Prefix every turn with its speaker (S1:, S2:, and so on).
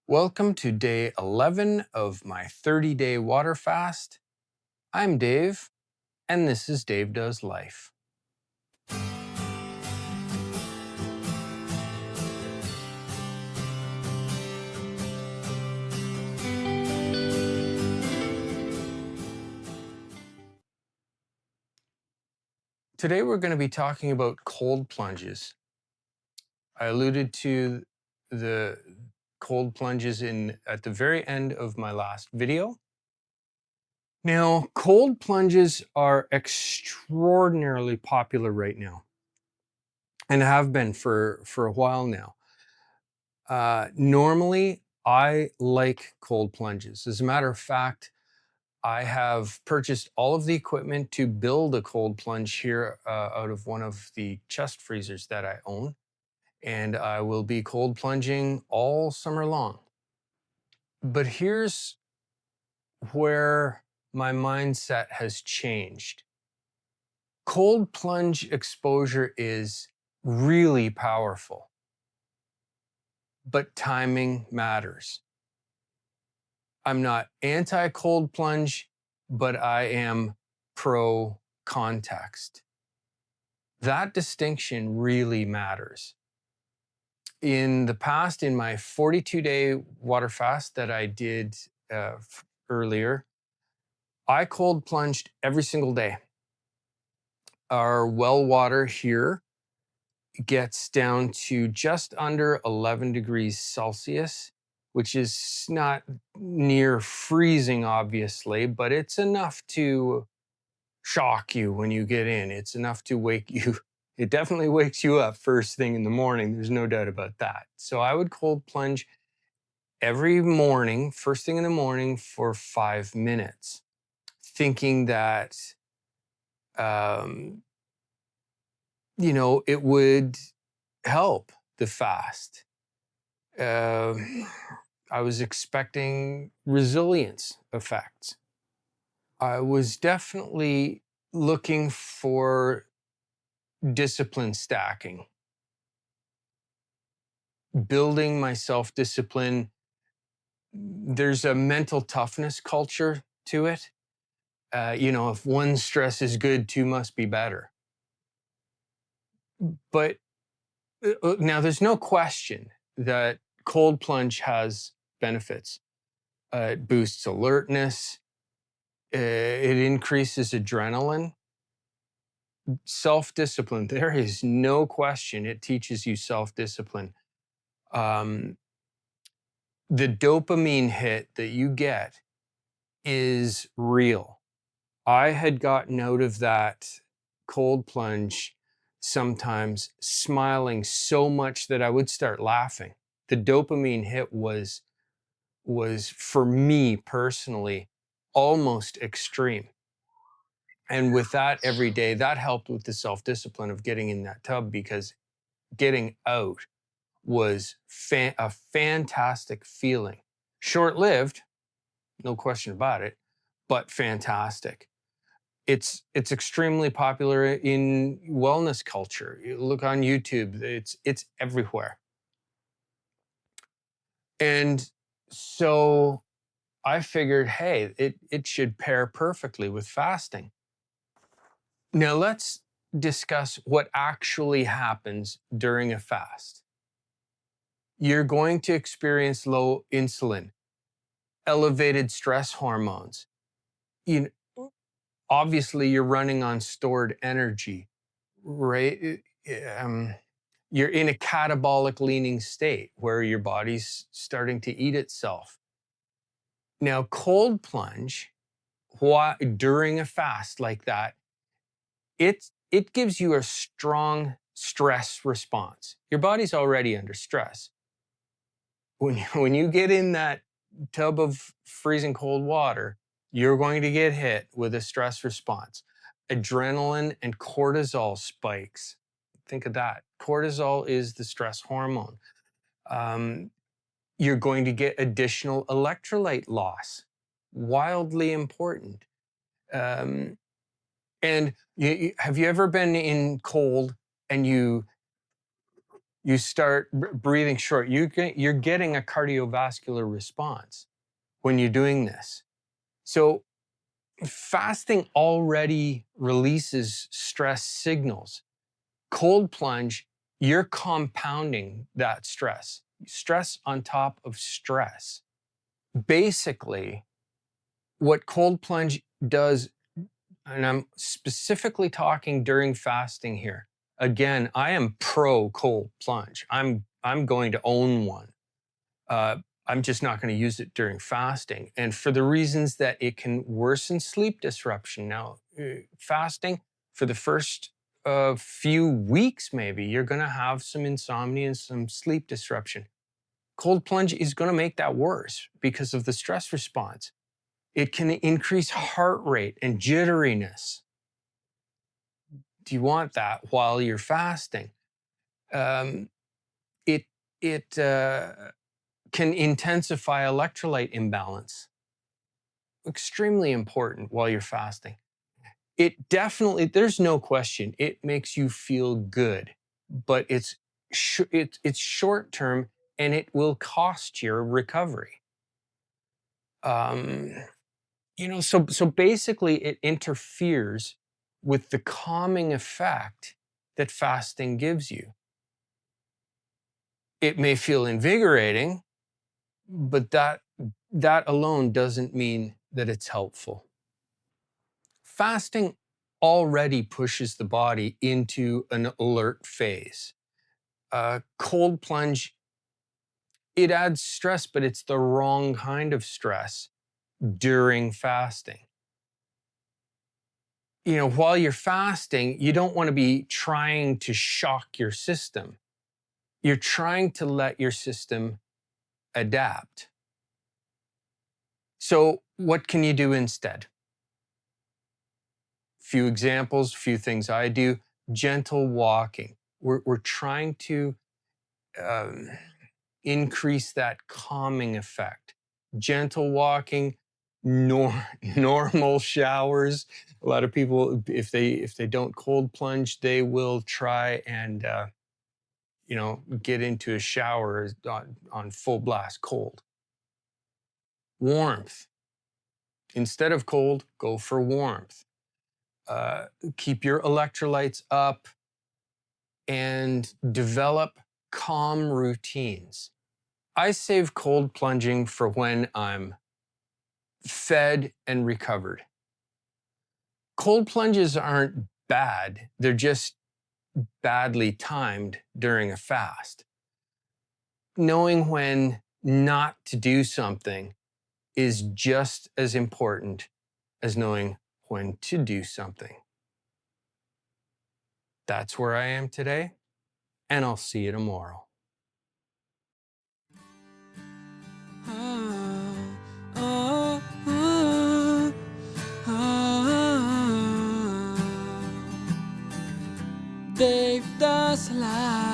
S1: Welcome to day 11 of my 30-day water fast. I'm Dave, and this is Dave Does Life. Today we're going to be talking about cold plunges. I alluded to the cold plunges at the very end of my last video. Now, cold plunges are extraordinarily popular right now and have been for a while now. Normally, I like cold plunges. As a matter of fact, I have purchased all of the equipment to build a cold plunge here out of one of the chest freezers that I own, and I will be cold plunging all summer long. But here's where my mindset has changed. Cold plunge exposure is really powerful, but timing matters. I'm not anti-cold plunge, but I am pro context. That distinction really matters. In the past, in my 42-day water fast that I did earlier, I cold plunged every single day. Our well water here gets down to just under 11 degrees Celsius, which is not near freezing, obviously, but it's enough to shock you when you get in. It's enough to wake you. It definitely wakes you up first thing in the morning. There's no doubt about that. So I would cold plunge every morning, first thing in the morning for 5 minutes, thinking that, it would help the fast. I was expecting resilience effects. I was definitely looking for discipline stacking, building my self-discipline. There's a mental toughness culture to it. If one stress is good, two must be better. But now there's no question that cold plunge has benefits. It boosts alertness. It increases adrenaline. Self-discipline, there is no question it teaches you self-discipline. The dopamine hit that you get is real. I had gotten out of that cold plunge sometimes smiling so much that I would start laughing. The dopamine hit was for me personally almost extreme. And with that every day, that helped with the self-discipline of getting in that tub, because getting out was a fantastic feeling. Short-lived, no question about it, but fantastic. It's extremely popular in wellness culture. You look on YouTube, it's everywhere. And so I figured, hey, it should pair perfectly with fasting. Now let's discuss what actually happens during a fast. You're going to experience low insulin, elevated stress hormones. Obviously, you're running on stored energy, right? You're in a catabolic leaning state where your body's starting to eat itself. Now, cold plunge, during a fast like that, it gives you a strong stress response. Your body's already under stress. When you get in that tub of freezing cold water, you're going to get hit with a stress response. Adrenaline and cortisol spikes. Think of that. Cortisol is the stress hormone. You're going to get additional electrolyte loss. Wildly important. And have you ever been in cold and you You start breathing short. You're getting a cardiovascular response when you're doing this. So fasting already releases stress signals. Cold plunge, you're compounding that stress, stress on top of stress. Basically, what cold plunge does, and I'm specifically talking during fasting here. Again, I am pro cold plunge. I'm going to own one. Uh, I'm just not going to use it during fasting, and for the reasons that it can worsen sleep disruption. Now, fasting for the first few weeks, maybe you're going to have some insomnia and some sleep disruption. Cold plunge is going to make that worse because of the stress response. It can increase heart rate and jitteriness. Do you want that while you're fasting? Um, it can intensify electrolyte imbalance. Extremely important while you're fasting. It definitely, there's no question, it makes you feel good, but it's short term and it will cost your recovery. Um, so basically it interferes with the calming effect that fasting gives you. It may feel invigorating, but that alone doesn't mean that it's helpful. Fasting already pushes the body into an alert phase. Cold plunge, it adds stress, but it's the wrong kind of stress during fasting. While you're fasting, you don't want to be trying to shock your system. You're trying to let your system adapt. So, what can you do instead? Few examples, few things I do. Gentle walking. We're trying to um, increase that calming effect. Gentle walking, normal showers. A lot of people, if they don't cold plunge, they will try and get into a shower on full blast cold. Warmth. Instead of cold, go for warmth. Keep your electrolytes up and develop calm routines. I save cold plunging for when I'm fed and recovered. Cold plunges aren't bad, they're just badly timed during a fast. Knowing when not to do something is just as important as knowing when to do something. That's where I am today, and I'll see you tomorrow.
S2: Dave does life.